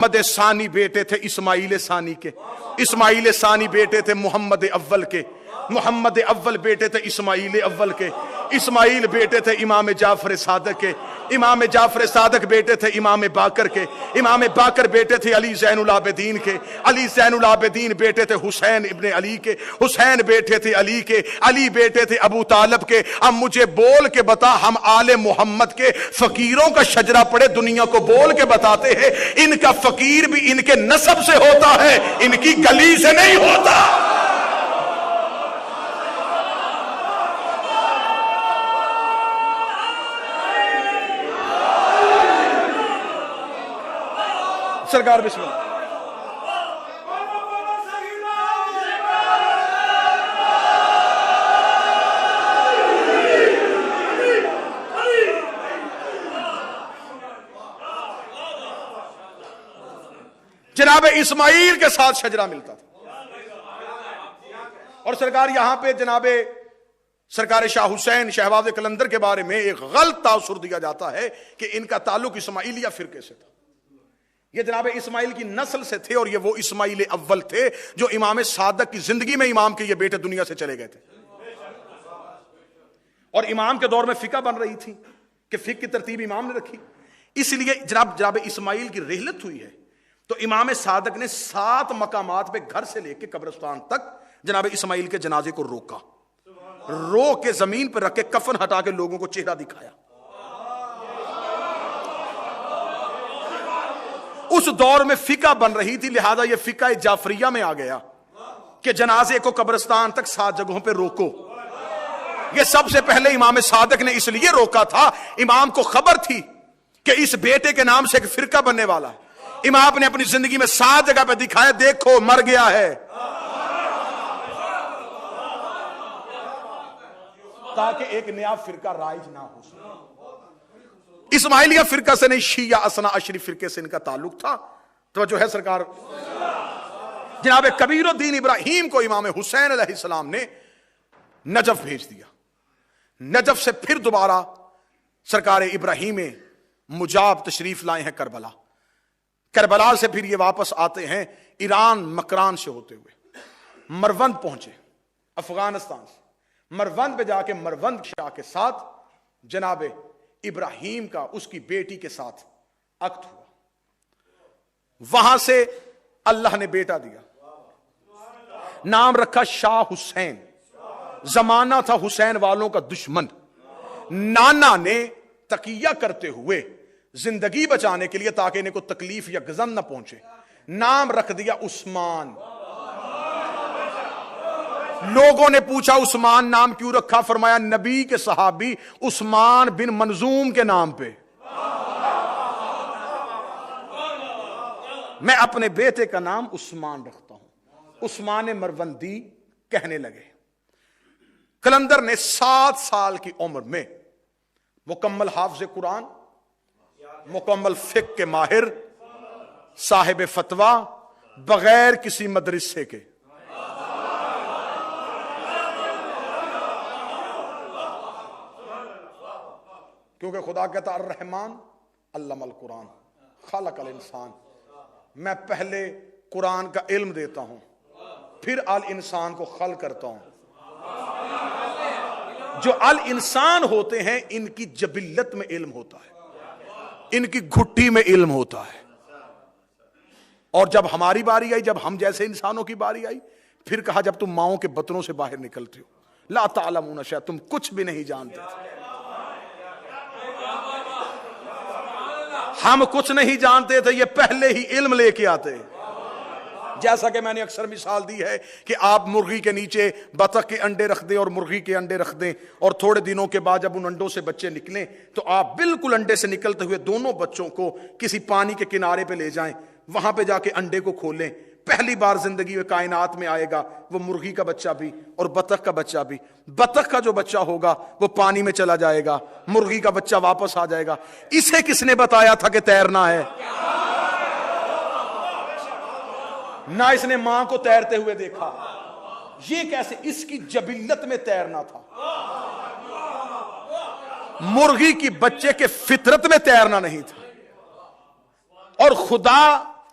محمد ثانی بیٹے تھے اسماعیل ثانی کے، اسماعیل ثانی بیٹے تھے محمد اول کے، محمد اول بیٹے تھے اسماعیل اول کے، اسماعیل بیٹے تھے امام جعفر صادق کے، امام جعفر صادق بیٹے تھے امام باقر کے، امام باقر بیٹے تھے علی زین العابدین کے، علی زین العابدین بیٹے تھے حسین ابن علی کے، حسین بیٹے تھے علی کے، علی بیٹے تھے ابو طالب کے۔ اب مجھے بول کے بتا، ہم آل محمد کے فقیروں کا شجرہ پڑے دنیا کو بول کے بتاتے ہیں، ان کا فقیر بھی ان کے نسب سے ہوتا ہے، ان کی گلی سے نہیں ہوتا۔ سرکار بسم اللہ۔ جناب اسماعیل کے ساتھ شجرہ ملتا تھا، اور سرکار یہاں پہ جناب سرکار شاہ حسین شہباز قلندر کے بارے میں ایک غلط تاثر دیا جاتا ہے کہ ان کا تعلق اسماعیلیہ فرقے سے تھا۔ یہ جناب اسماعیل کی نسل سے تھے، اور یہ وہ اسماعیل اول تھے جو امام صادق کی زندگی میں امام کے یہ بیٹے دنیا سے چلے گئے تھے، اور امام کے دور میں فقہ بن رہی تھی کہ فقہ کی ترتیب امام نے رکھی۔ اس لیے جناب اسماعیل کی رحلت ہوئی ہے تو امام صادق نے 7 مقامات پہ گھر سے لے کے قبرستان تک جناب اسماعیل کے جنازے کو روکا، روک کے زمین پہ رکھ کے کفن ہٹا کے لوگوں کو چہرہ دکھایا۔ اس دور میں فقہ بن رہی تھی، لہذا یہ فقہ جعفریہ میں آ گیا کہ جنازے کو قبرستان تک 7 جگہوں پہ روکو۔ یہ سب سے پہلے امام صادق نے اس لیے روکا تھا، امام کو خبر تھی کہ اس بیٹے کے نام سے ایک فرقہ بننے والا ہے۔ امام نے اپنی زندگی میں 7 جگہ پہ دکھایا، دیکھو مر گیا ہے، تاکہ ایک نیا فرقہ رائج نہ ہو سکے۔ اسماعیلیہ فرقہ سے نہیں، شیعہ اثنا عشری فرقے سے ان کا تعلق تھا۔ توجہ ہے سرکار؟ جناب کبیر الدین ابراہیم کو امام حسین علیہ السلام نے نجف بھیج دیا، نجف سے پھر دوبارہ سرکار ابراہیم مجاب تشریف لائے ہیں کربلا، کربلا سے پھر یہ واپس آتے ہیں ایران مکران سے ہوتے ہوئے مروند پہنچے، افغانستان سے مروند پہ جا کے مروند شاہ کے ساتھ جناب ابراہیم کا اس کی بیٹی کے ساتھ عقد ہوا، وہاں سے اللہ نے بیٹا دیا، نام رکھا شاہ حسین۔ زمانہ تھا حسین والوں کا دشمن، نانا نے تقیہ کرتے ہوئے زندگی بچانے کے لیے تاکہ انہیں کو تکلیف یا غضب نہ پہنچے، نام رکھ دیا عثمان۔ لوگوں نے پوچھا عثمان نام کیوں رکھا؟ فرمایا نبی کے صحابی عثمان بن منظوم کے نام پہ میں اپنے بیٹے کا نام عثمان رکھتا ہوں، عثمان مروندی کہنے لگے۔ قلندر نے 7 سال کی عمر میں مکمل حافظ قرآن، مکمل فقہ کے ماہر، صاحب فتویٰ، بغیر کسی مدرسے کے، کیونکہ خدا کہتا الرحمن علم القرآن خلق الانسان، میں پہلے قرآن کا علم دیتا ہوں پھر الانسان کو خلق کرتا ہوں۔ جو الانسان ہوتے ہیں ان کی جبلت میں علم ہوتا ہے، ان کی گھٹی میں علم ہوتا ہے، اور جب ہماری باری آئی، جب ہم جیسے انسانوں کی باری آئی، پھر کہا جب تم ماؤں کے بطنوں سے باہر نکلتے ہو لا تعلمون شیئا، تم کچھ بھی نہیں جانتے تھے۔ ہم کچھ نہیں جانتے تھے، یہ پہلے ہی علم لے کے آتے۔ جیسا کہ میں نے اکثر مثال دی ہے کہ آپ مرغی کے نیچے بطخ کے انڈے رکھ دیں اور مرغی کے انڈے رکھ دیں، اور تھوڑے دنوں کے بعد جب ان انڈوں سے بچے نکلیں تو آپ بالکل انڈے سے نکلتے ہوئے دونوں بچوں کو کسی پانی کے کنارے پہ لے جائیں، وہاں پہ جا کے انڈے کو کھولیں۔ پہلی بار زندگی میں کائنات میں آئے گا وہ مرغی کا بچہ بھی اور بطخ کا بچہ بھی۔ بطخ کا جو بچہ ہوگا وہ پانی میں چلا جائے گا، مرغی کا بچہ واپس آ جائے گا۔ اسے کس نے بتایا تھا کہ تیرنا ہے؟ نہ اس نے ماں کو تیرتے ہوئے دیکھا، یہ کیسے؟ اس کی جبلت میں تیرنا تھا۔ مرغی کی بچے کے فطرت میں تیرنا نہیں تھا، اور خدا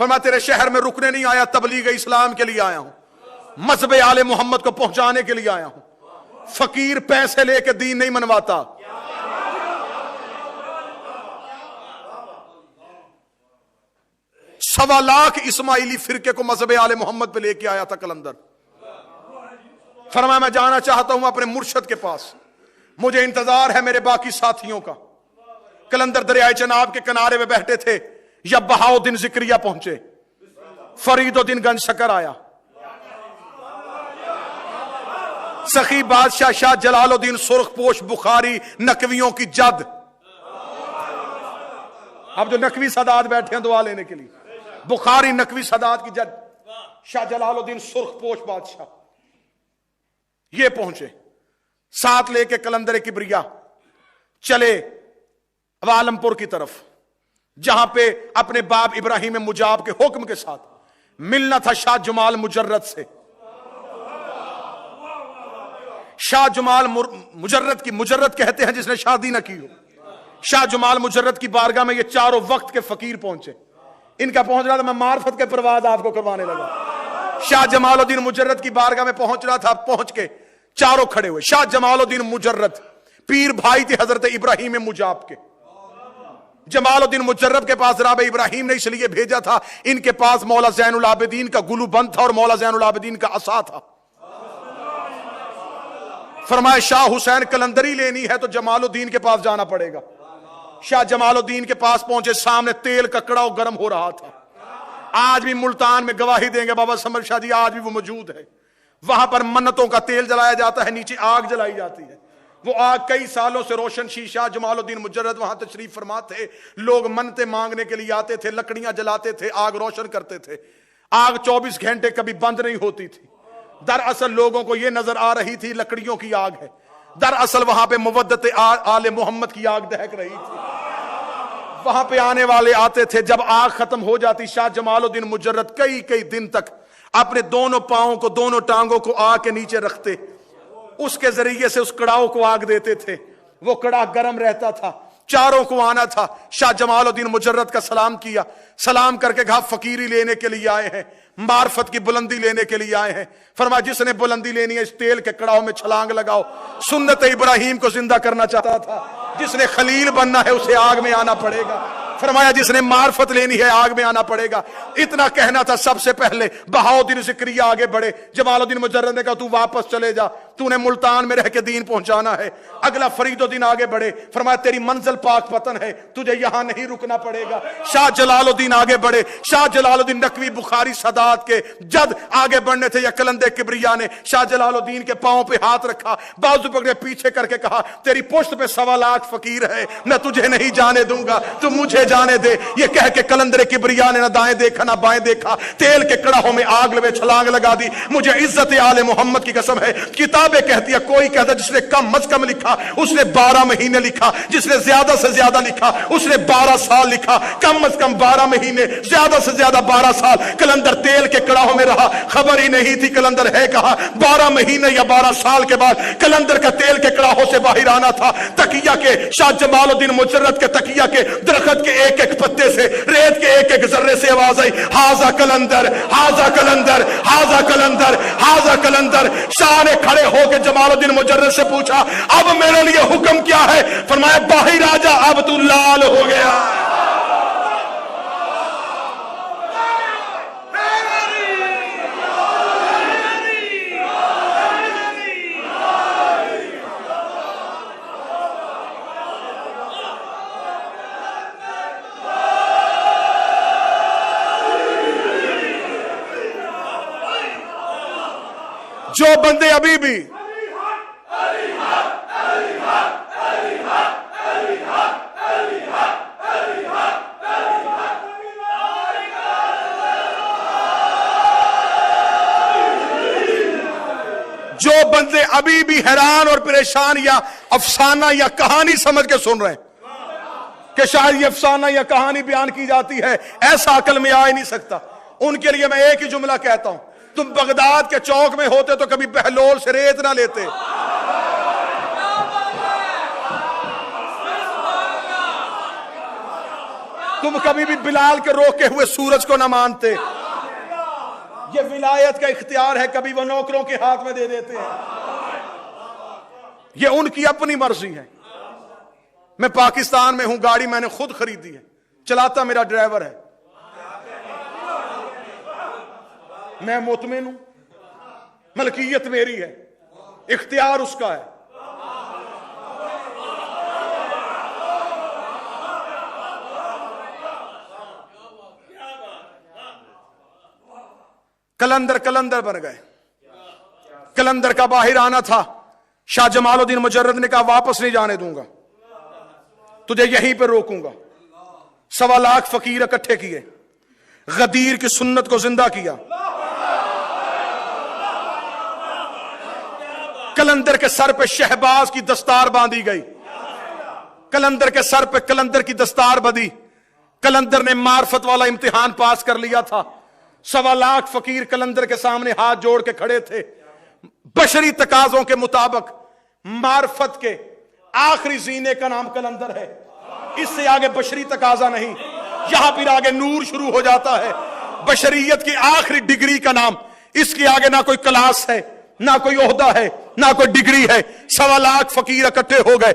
فرمایا تیرے شہر میں رکنے نہیں آیا، تبلیغ اسلام کے لیے آیا ہوں، مذہب آل محمد کو پہنچانے کے لیے آیا ہوں۔ فقیر پیسے لے کے دین نہیں منواتا۔ 1.25 لاکھ اسماعیلی فرقے کو مذہب آل محمد پہ لے کے آیا تھا قلندر۔ فرمایا میں جانا چاہتا ہوں اپنے مرشد کے پاس، مجھے انتظار ہے میرے باقی ساتھیوں کا۔ قلندر دریائے چناب کے کنارے میں بیٹھے تھے، یا بہاؤدین ذکریہ پہنچے، فرید الدین گنج شکر آیا، سخی بادشاہ شاہ جلال الدین سرخ پوش بخاری نقویوں کی جد۔ اب جو نقوی سادات بیٹھے ہیں دعا لینے کے لیے، بخاری نقوی سادات کی جد شاہ جلال الدین سرخ پوش بادشاہ یہ پہنچے، ساتھ لے کے قلندر کبریا چلے عالمپور کی طرف، جہاں پہ اپنے باپ ابراہیم مجاب کے حکم کے ساتھ ملنا تھا شاہ جمال مجرد سے۔ شاہ جمال مجرد کی، مجرد کہتے ہیں جس نے شادی نہ کی ہو، شاہ جمال مجرد کی بارگاہ میں یہ چاروں وقت کے فقیر پہنچے۔ ان کا پہنچ رہا تھا، میں معرفت کے پرواز آپ کو کروانے لگا۔ شاہ جمال الدین مجرد کی بارگاہ میں پہنچ رہا تھا، پہنچ کے چاروں کھڑے ہوئے۔ شاہ جمال الدین مجرد پیر بھائی تھے حضرت ابراہیم مجاب کے۔ جمال الدین مجرد کے پاس جناب ابراہیم نے اس لیے بھیجا تھا، ان کے پاس مولا زین العابدین کا گلو بند تھا اور مولا زین العابدین کا عصا تھا۔ فرمایا شاہ حسین قلندری لینی ہے تو جمال الدین کے پاس جانا پڑے گا۔ شاہ جمال الدین کے پاس پہنچے، سامنے تیل کا کڑاؤ گرم ہو رہا تھا۔ آج بھی ملتان میں گواہی دیں گے بابا سمر شاہ جی، آج بھی وہ موجود ہے۔ وہاں پر منتوں کا تیل جلایا جاتا ہے، نیچے آگ جلائی جاتی ہے۔ وہ آگ کئی سالوں سے روشن شیشہ جمال الدین مجرد وہاں تشریف فرما تھے۔ لوگ منتیں مانگنے کے لیے آتے تھے، لکڑیاں جلاتے تھے، آگ روشن کرتے تھے۔ آگ 24 گھنٹے کبھی بند نہیں ہوتی تھی۔ دراصل لوگوں کو یہ نظر آ رہی تھی لکڑیوں کی آگ ہے، دراصل وہاں پہ مودت آل محمد کی آگ دہک رہی تھی۔ وہاں پہ آنے والے آتے تھے، جب آگ ختم ہو جاتی شاہ جمال الدین مجرد کئی دن تک اپنے دونوں پاؤں کو، دونوں ٹانگوں کو آگ کے نیچے رکھتے، اس کے ذریعے سے اس کڑاؤ کو آگ دیتے تھے۔ وہ کڑا گرم رہتا تھا، چاروں کو آنا تھا۔ شاہ جمال الدین مجرد کا سلام کیا، سلام کر کے کہا فقیری لینے کے لیے آئے ہیں، معرفت کی بلندی لینے کے لیے آئے ہیں۔ فرمایا جس نے بلندی لینی ہے اس تیل کے کڑاؤ میں چھلانگ لگاؤ۔ سنت ابراہیم کو زندہ کرنا چاہتا تھا، جس نے خلیل بننا ہے اسے آگ میں آنا پڑے گا۔ فرمایا جس نے معرفت لینی ہے آگ میں آنا پڑے گا۔ اتنا کہنا تھا، سب سے پہلے بہاؤدین ذکریہ آگے بڑھے۔ جمال الدین مجرد نے کہا تو واپس چلے جا، تو نے ملتان میں رہ کے دین پہنچانا ہے۔ اگلا فرید الدین آگے بڑھے، فرمایا تیری منزل پاک پتن ہے، تجھے یہاں نہیں رکنا پڑے گا۔ شاہ جلال الدین آگے بڑھے، شاہ جلال الدین نقوی بخاری سادات کے جد آگے بڑھنے تھے۔ یا قلندر کبریا نے شاہ جلال الدین کے پاؤں پہ ہاتھ رکھا، بازو پکڑے پیچھے کر کے کہا تیری پشت پہ 1.25 لاکھ فقیر ہے، میں تجھے نہیں جانے دوں گا، تو مجھے جانے دے۔ یہ کہہ کے قلندر کبریا نے نہ دائیں دیکھا نہ بائیں دیکھا، تیل کے کڑاہوں میں آگ لوے چھلانگ لگا دی۔ مجھے عزت آل محمد کی قسم ہے، کتابیں کہتی ہے، کوئی کہتا ہے جس نے کم از کم لکھا اس نے 12 مہینے لکھا، جس نے زیادہ سے زیادہ لکھا اس نے 12 سال لکھا۔ کم از کم 12 مہینے، زیادہ سے زیادہ 12 سال قلندر تیل کے کڑاہوں میں رہا، خبر ہی نہیں تھی قلندر ہے کہاں۔ 12 مہینے یا 12 سال کے بعد قلندر کا تیل کے کڑاہوں سے باہر آنا تھا۔ تکیہ کے شاہ جمال الدین مجرد کے تکیہ کے درخت کے ایک ایک پتے سے، ریت کے ایک ایک ذرے سے آواز آئی، ہاذا قلندر، ہاذا قلندر، ہاذا قلندر، ہاذا قلندر۔ شاہ نے کھڑے ہو کے جمال الدین مجرد سے پوچھا اب میرے لیے حکم کیا ہے؟ فرمایا باہر آجا، اب تو لال ہو گیا۔ جو بندے ابھی بھی حیران اور پریشان یا افسانہ یا کہانی سمجھ کے سن رہے ہیں کہ شاید یہ افسانہ یا کہانی بیان کی جاتی ہے، ایسا عقل میں آ ہی نہیں سکتا، ان کے لیے میں ایک ہی جملہ کہتا ہوں، تم بغداد کے چوک میں ہوتے تو کبھی بہلول سے ریت نہ لیتے، تم کبھی بھی بلال کے روکے ہوئے سورج کو نہ مانتے. یہ ولایت کا اختیار ہے, کبھی وہ نوکروں کے ہاتھ میں دے دیتے ہیں. یہ ان کی اپنی مرضی ہے. میں پاکستان میں ہوں, گاڑی میں نے خود خریدی ہے, چلاتا میرا ڈرائیور ہے, میں مطمئن ہوں, ملکیت میری ہے, اختیار اس کا ہے. کلندر بن گئے. کلندر کا باہر آنا تھا, شاہ جمال الدین مجرد نے کہا واپس نہیں جانے دوں گا, تجھے یہیں پہ روکوں گا. 1.25 لاکھ فقیر اکٹھے کیے, غدیر کی سنت کو زندہ کیا. کلندر کے سر پہ شہباز کی دستار باندھی گئی. کلندر کے سر پہ کلندر کی دستار بندھی. کلندر نے معرفت والا امتحان پاس کر لیا تھا. 1.25 لاکھ فقیر کلندر کے سامنے ہاتھ جوڑ کے کھڑے تھے. بشری تقاضوں کے مطابق معرفت کے آخری زینے کا نام کلندر ہے. اس سے آگے بشری تقاضا نہیں, یہاں پھر آگے نور شروع ہو جاتا ہے. بشریت کی آخری ڈگری کا نام, اس کے آگے نہ کوئی کلاس ہے, نہ کوئی عہدہ ہے, نہ کوئی ڈگری ہے. 1.25 لاکھ فقیر اکٹھے ہو گئے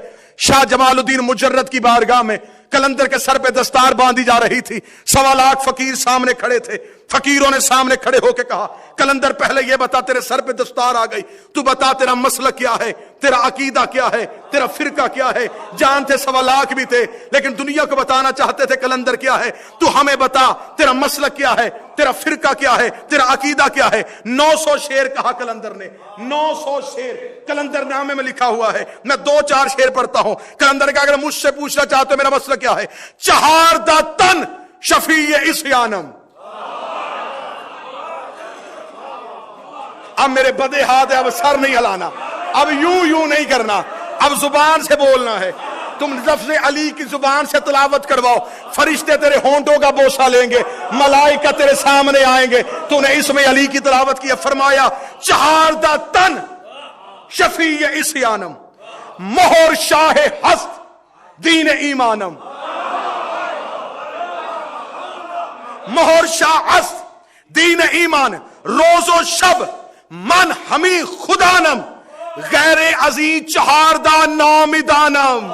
شاہ جمال الدین مجرد کی بارگاہ میں. کلندر کے سر پہ دستار باندھی جا رہی تھی. 1.25 لاکھ فقیر سامنے کھڑے تھے. فقیروں نے سامنے کھڑے ہو کے کہا کلندر پہلے یہ بتا, تیرے سر پہ دستار آ گئی, تو بتا تیرا مسلک کیا ہے, تیرا عقیدہ کیا ہے, تیرا فرقہ کیا ہے. جان تھے 1.25 لاکھ بھی تھے, لیکن دنیا کو بتانا چاہتے تھے کلندر کیا ہے. تو ہمیں بتا تیرا مسلک کیا ہے, تیرا فرقہ کیا ہے, تیرا عقیدہ کیا ہے. 900 شعر کہا کلندر نے, 900 شعر کلندر نامے میں لکھا ہوا ہے. میں 2-4 شعر پڑھتا ہوں. کلندر کا اگر مجھ سے پوچھنا چاہتے ہو میرا مسلک کیا ہے, چہار دا تن شفیع اسیانم. اب میرے بدے ہاتھ ہے, اب سر نہیں ہلانا, اب یوں نہیں کرنا, اب زبان سے بولنا ہے. تم لفظ علی کی زبان سے تلاوت کرواؤ, فرشتے تیرے ہونٹوں کا بوسہ لیں گے, ملائکہ تیرے سامنے آئیں گے. تو نے اس میں علی کی تلاوت کی. فرمایا چہار دا تن شفیع اسیانم, مہر شاہ ہست دین ایمانم. مہر شاہ ہست دین ایمان, روز و شب من ہمی خدانم, غیر عزیز چہاردہ نامیدانم.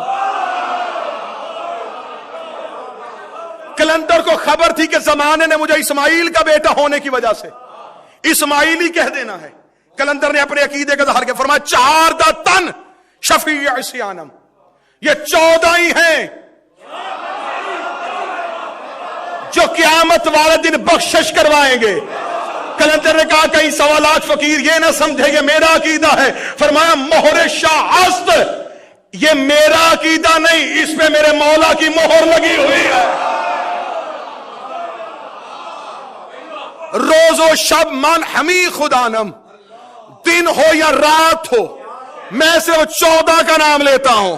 کلندر کو خبر تھی کہ زمانے نے مجھے اسماعیل کا بیٹا ہونے کی وجہ سے اسماعیلی کہہ دینا ہے. کلندر نے اپنے عقیدے کا اظہار کیا, فرمایا چہاردہ تن شفیع اسیانم. یہ 14 ہی ہیں جو قیامت والے دن بخشش کروائیں گے. کلندر نے کہا کہیں 1.25 لاکھ فقیر یہ نہ سمجھے کہ میرا عقیدہ ہے. فرمایا مہر شاہ ہست, یہ میرا عقیدہ نہیں, اس پہ میرے مولا کی مہر لگی ہوئی ہے. روز و شب من ہمی خدانم, دن ہو یا رات ہو, میں صرف 14 کا نام لیتا ہوں,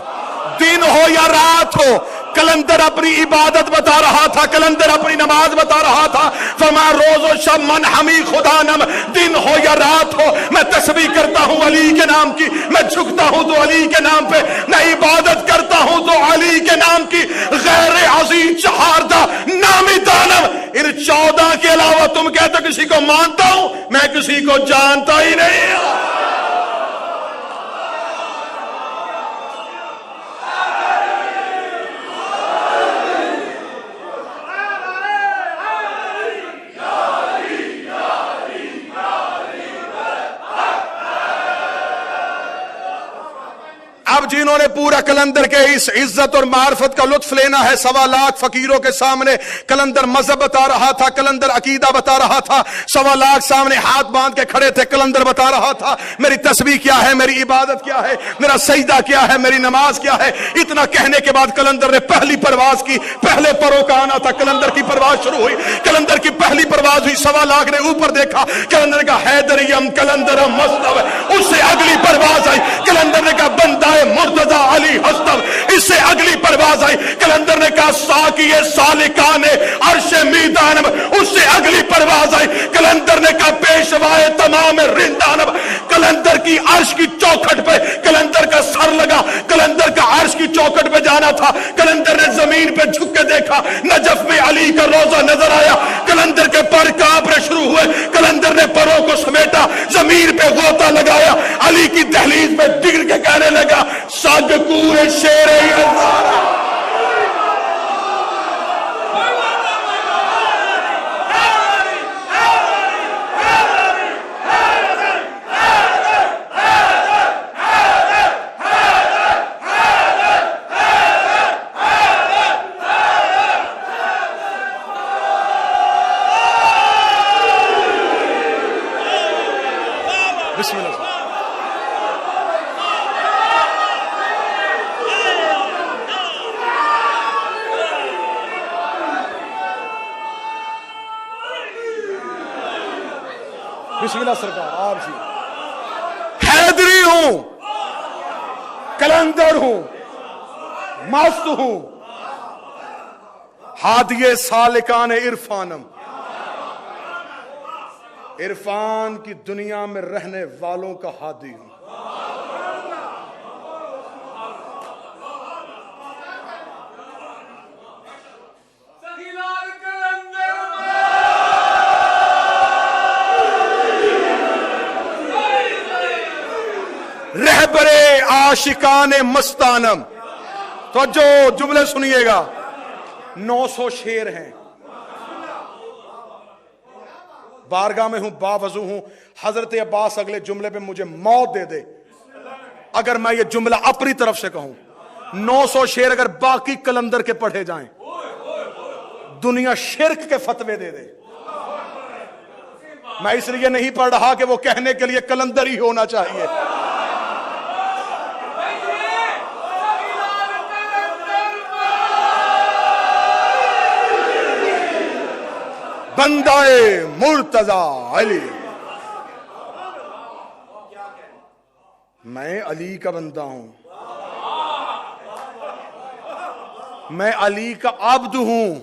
دن ہو یا رات ہو. کلندر اپنی عبادت بتا رہا تھا, کلندر اپنی نماز بتا رہا تھا. فرمایا روز و شب من ہمی خدانم, دن ہو یا رات ہو, میں تسبیح کرتا ہوں علی کے نام کی, میں جھکتا ہوں تو علی کے نام پہ, میں عبادت کرتا ہوں تو علی کے نام کی. غیر عزیز چہاردہ نامی دانم. ان 14 کے علاوہ تم کہتے کسی کو مانتا ہوں, میں کسی کو جانتا ہی نہیں ہوں. اب جنہوں نے پورا کلندر کے اس عزت اور معرفت کا لطف لینا ہے, 1.25 لاکھ فقیروں کے سامنے کلندر مذہب بتا رہا تھا, کلندر عقیدہ بتا رہا تھا. 1.25 لاکھ سامنے ہاتھ باندھ کے کھڑے تھے, کلندر بتا رہا تھا میری تسبیح کیا ہے, میری عبادت کیا ہے, میرا سجدہ کیا ہے, میری نماز کیا ہے. اتنا کہنے کے بعد کلندر نے پہلی پرواز کی. پہلے پروں کا آنا تھا, کلندر کی پرواز شروع ہوئی. کلندر کی پہلی پرواز ہوئی, 1.25 لاکھ نے اوپر دیکھا, کلندر نے کہا حیدریم کلندرم مصطفی. اس سے اگلی پرواز آئی, کلندر نے کہا بندہ مرتضی علی ہستم. اس سے اگلی پرواز آئی, کلندر نے کہا ساقی سالکان عرش میدانم. اس سے اگلی پرواز آئی, کلندر نے کہا پیشوائے تمام رندانم. کلندر کی عرش کی چوکھٹ پہ کلندر کا سر لگا, کلندر کا عرش کی چوکٹ پہ جانا تھا، کلندر نے زمین پہ جھک کے دیکھا، نجف میں علی کا روضہ نظر آیا، کلندر کے پر کانپنے شروع ہوئے، کلندر نے پروں کو سمیٹا، زمین پہ غوطہ لگایا، علی کی دہلیز پہ ڈگر کے کہنے لگا سگ کوئے شیر یزارا۔ بسم اللہ۔ بسم اللہ سرکار، آپ جی حیدری ہوں، کلندر ہوں، مست ہوں، ہادیے سالکان عرفانم، عرفان کی دنیا میں رہنے والوں کا ہادی ہوں۔ رہبر عاشقان مستانم، تو جو جملے سنیے گا، 900 شیر ہیں، بارگاہ میں ہوں، باوضو ہوں۔ حضرت عباس اگلے جملے پہ مجھے موت دے دے اگر میں یہ جملہ اپنی طرف سے کہوں۔ 900 شیر اگر باقی کلندر کے پڑھے جائیں، دنیا شرک کے فتوے دے دے۔ میں اس لیے نہیں پڑھ رہا کہ وہ کہنے کے لیے کلندر ہی ہونا چاہیے۔ بندہ مرتضی علی، میں علی کا بندہ ہوں، میں علی کا عبد ہوں۔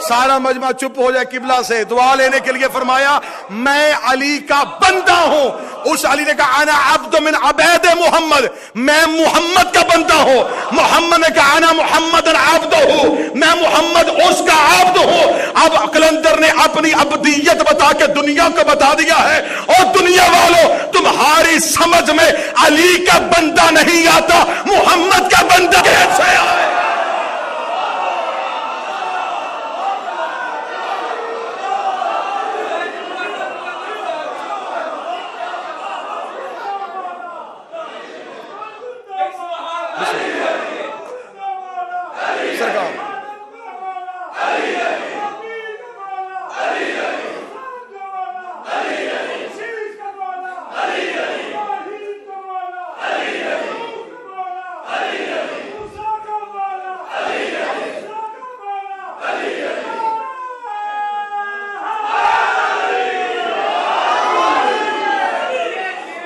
سارا مجمع چپ ہو جائے قبلہ سے دعا لینے کے لیے فرمایا میں علی کا بندہ ہوں۔ اس علی نے کہا انا عبد من عبید محمد، میں محمد کا بندہ ہوں۔ محمد نے کہا انا محمد عبد ہوں، میں محمد اس کا عبد ہوں۔ اب کلندر نے اپنی عبدیت بتا کے دنیا کو بتا دیا ہے، اور دنیا والوں تمہاری سمجھ میں علی کا بندہ نہیں آتا، محمد کا بندہ کیسے آئے؟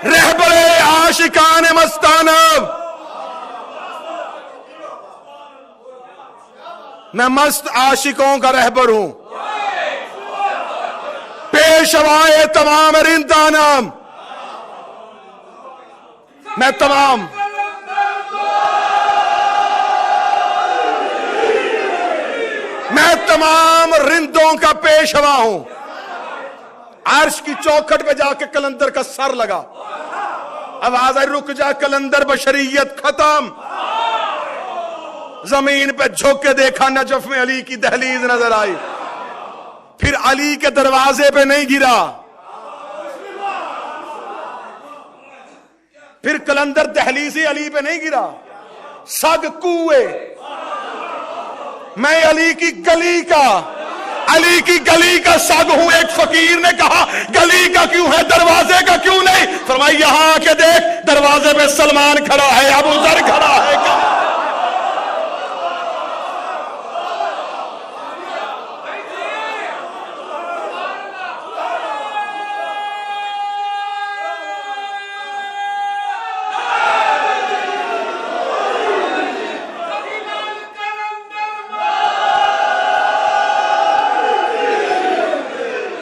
رہبر عاشقان مستانب، میں مست عاشقوں کا رہبر ہوں، پیشوائے تمام رندانم، میں تمام رندوں کا پیشوا ہوں۔ عرش کی چوکھٹ پہ جا کے کلندر کا سر لگا، آواز آئی رک جا کلندر، بشریت ختم۔ زمین پہ جھک کے دیکھا، نجف میں علی کی دہلیز نظر آئی، پھر علی کے دروازے پہ نہیں گرا، پھر کلندر دہلیزی علی پہ نہیں گرا، سگ کوئے، میں علی کی گلی کا سگ ہوں۔ ایک فقیر نے کہا گلی کا کیوں ہے دروازے کا کیوں نہیں؟ فرمایا یہاں آ کے دیکھ، دروازے پہ سلمان کھڑا ہے، ابو ذر کھڑا ہے۔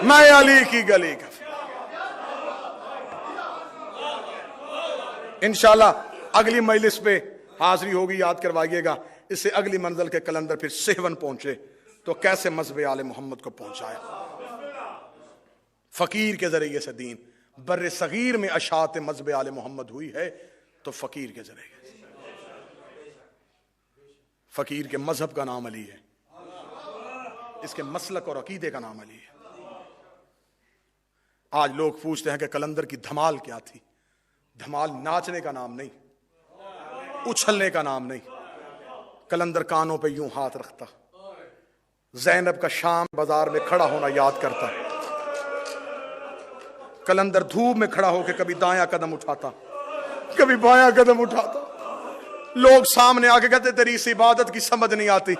میں علی کی گلی کا، انشاءاللہ اگلی مجلس پہ حاضری ہوگی، یاد کروائیے گا. اس سے اگلی منزل کے قلندر پھر سہون پہنچے تو کیسے مذہب آل محمد کو پہنچایا. فقیر کے ذریعے سے دین بر صغیر میں اشاعت مذہب آل محمد ہوئی ہے تو فقیر کے ذریعے سے. فقیر کے مذہب کا نام علی ہے، اس کے مسلک اور عقیدے کا نام علی ہے. آج لوگ پوچھتے ہیں کہ قلندر کی دھمال کیا تھی. دھمال ناچنے کا نام نہیں، اچھلنے کا نام نہیں. قلندر کانوں پہ یوں ہاتھ رکھتا، زینب کا شام بازار میں کھڑا ہونا یاد کرتا. قلندر دھوپ میں کھڑا ہو کے کبھی دایاں قدم اٹھاتا، کبھی بایاں قدم اٹھاتا. لوگ سامنے آ کے کہتے تیری اس عبادت کی سمجھ نہیں آتی.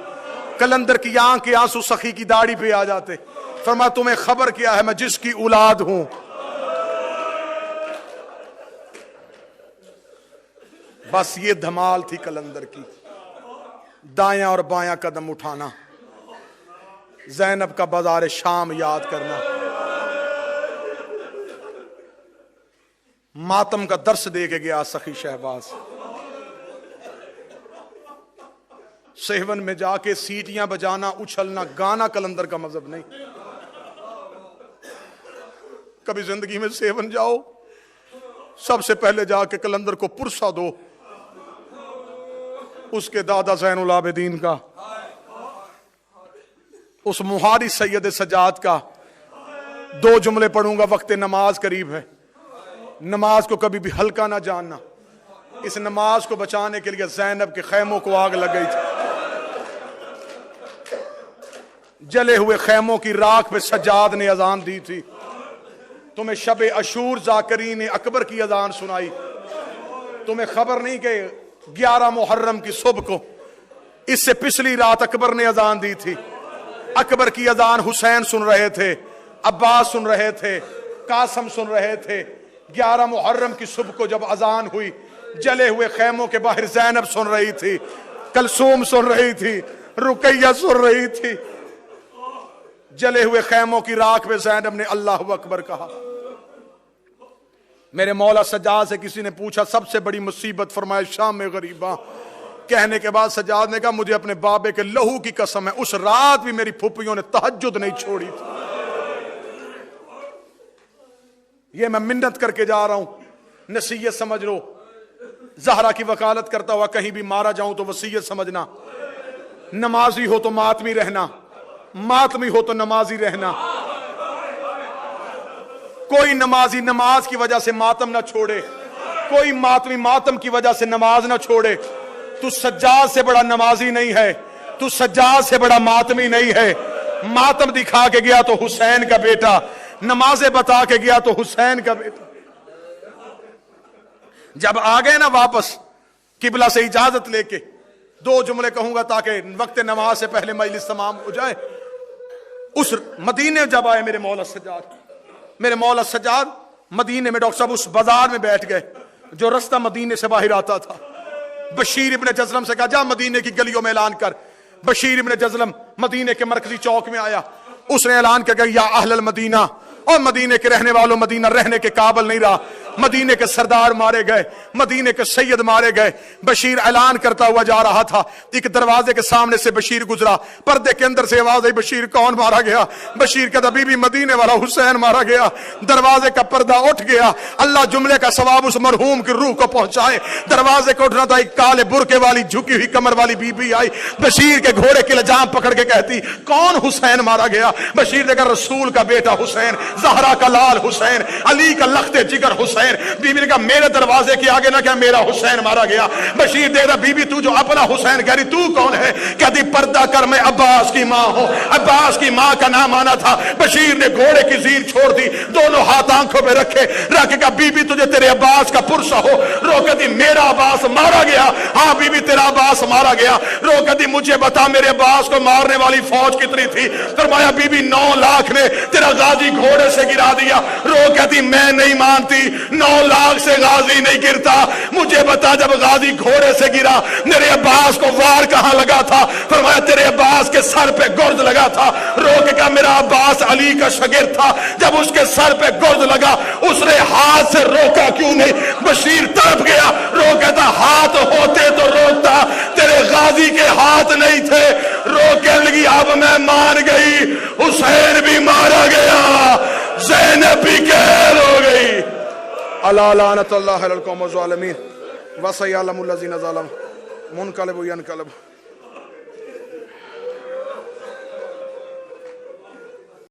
قلندر کی آنکھ کے آنسو سخی کی داڑھی پہ آ جاتے. فرمایا تمہیں خبر کیا ہے میں جس کی اولاد ہوں. بس یہ دھمال تھی قلندر کی، دایاں اور بایاں قدم اٹھانا، زینب کا بازار شام یاد کرنا، ماتم کا درس دے کے گیا سخی شہباز. سہون میں جا کے سیٹیاں بجانا، اچھلنا، گانا قلندر کا مذہب نہیں. کبھی زندگی میں سہون جاؤ، سب سے پہلے جا کے قلندر کو پرسہ دو، اس کے دادا زین العابدین کا، اس مہاری سید سجاد کا. 2 جملے پڑھوں گا، وقت نماز قریب ہے. نماز کو کبھی بھی ہلکا نہ جاننا. اس نماز کو بچانے کے لیے زینب کے خیموں کو آگ لگ گئی تھی. جلے ہوئے خیموں کی راکھ پہ سجاد نے اذان دی تھی. تمہیں شب عاشور ذاکرین اکبر کی اذان سنائی. تمہیں خبر نہیں کہ 11 محرم کی صبح کو اس سے پچھلی رات اکبر نے اذان دی تھی. اکبر کی اذان حسین سن رہے تھے، عباس سن رہے تھے، قاسم سن رہے تھے. 11 محرم کی صبح کو جب اذان ہوئی، جلے ہوئے خیموں کے باہر زینب سن رہی تھی، کلثوم سن رہی تھی، رقیہ سن رہی تھی. جلے ہوئے خیموں کی راکھ میں زینب نے اللہ اکبر کہا. میرے مولا سجاد سے کسی نے پوچھا سب سے بڑی مصیبت، فرمایا شام میں غریباں. کہنے کے بعد سجاد نے کہا مجھے اپنے بابے کے لہو کی قسم ہے اس رات بھی میری پھوپھیوں نے تہجد نہیں چھوڑی تھی. یہ میں منت کر کے جا رہا ہوں، نصیحت سمجھ لو. زہرا کی وکالت کرتا ہوا کہیں بھی مارا جاؤں تو وصیت سمجھنا. نمازی ہو تو ماتمی رہنا، ماتمی ہو تو نمازی رہنا. کوئی نمازی نماز کی وجہ سے ماتم نہ چھوڑے، کوئی ماتمی ماتم کی وجہ سے نماز نہ چھوڑے. تو سجاد سے بڑا نمازی نہیں ہے، تو سجاد سے بڑا ماتمی نہیں ہے. ماتم دکھا کے گیا تو حسین کا بیٹا، نمازیں بتا کے گیا تو حسین کا بیٹا. جب آ گئے نا واپس قبلہ سے اجازت لے کے، 2 جملے کہوں گا تاکہ وقت نماز سے پہلے مجلس تمام ہو جائے. اس مدینے جب آئے میرے مولا سجاد مدینے میں، ڈاکٹر صاحب اس بازار میں بیٹھ گئے جو رستہ مدینے سے باہر آتا تھا. بشیر ابن جزلم سے کہا جا مدینے کی گلیوں میں اعلان کر. بشیر ابن جزلم مدینے کے مرکزی چوک میں آیا. اس نے اعلان کیا یا اہل المدینہ، اور مدینے کے رہنے والوں، مدینہ رہنے کے قابل نہیں رہا. مدینے کے سردار مارے گئے، مدینے کے سید مارے گئے. بشیر اعلان کرتا ہوا جا رہا تھا، ایک دروازے کے سامنے سے بشیر گزرا. پردے کے اندر سے آواز آئی بشیر کون مارا گیا؟ بشیر کہتا بی بی مدینے والا حسین مارا گیا. دروازے کا پردہ اٹھ گیا. اللہ جملے کا ثواب اس مرحوم کی روح کو پہنچائے. دروازے کو اٹھنا تھا، ایک کالے برقے والی جھکی ہوئی کمر والی بی بی آئی، بشیر کے گھوڑے کی لجام پکڑ کے کہتی کون حسین مارا گیا؟ بشیر نے کہا رسول کا بیٹا حسین، زہرا کا لال حسین، علی کا لخت جگر حسین. بی بی نے کہا میرے دروازے کے آگے نہ کیا میرا حسین مارا گیا. بشیر دیکھ رہا بی بی تو جو اپنا حسین کہہ رہی تو کون ہے؟ کہتی پردہ کر میں عباس کی ماں ہوں. عباس کی ماں کا نام آنا تھا. بشیر نے گھوڑے کی زیر چھوڑ دی، دونوں ہاتھ آنکھوں پہ رکھے، رکھ کے کہا بی بی تجھے تیرے عباس کا پرسہ ہو. رو کہتی میرا عباس مارا گیا؟ ہاں بی بی تیرا عباس مارا گیا. رو کہتی مجھے بتا میرے عباس کو مارنے والی فوج کتنی تھی؟ فرمایا بی بی 9 لاکھ نے تیرا غازی گھوڑے سے گرا دیا. رو کہتی میں نہیں مانتی، 9 لاکھ سے غازی نہیں گرتا. مجھے بتا جب غازی گھوڑے سے گرا میرے عباس کو وار کہاں لگا تھا؟ فرمایا تیرے عباس کے سر پہ گرد لگا تھا. رو کے کہا میرا عباس علی کا شاگرد تھا، جب اس کے سر پہ گرد لگا اس نے ہاتھ سے روکا کیوں نہیں؟ بشیر تڑپ گیا، رو کہتا ہاتھ ہوتے تو روکتا، تیرے غازی کے ہاتھ نہیں تھے. رو کہنے لگی اب میں مان گئی، حسین بھی مارا گیا، زینب بھی قید ہو گئی. الا لعنت اللہ علی القوم الظالمین وسیعلم الذین ظلموا منقلب ینقلب.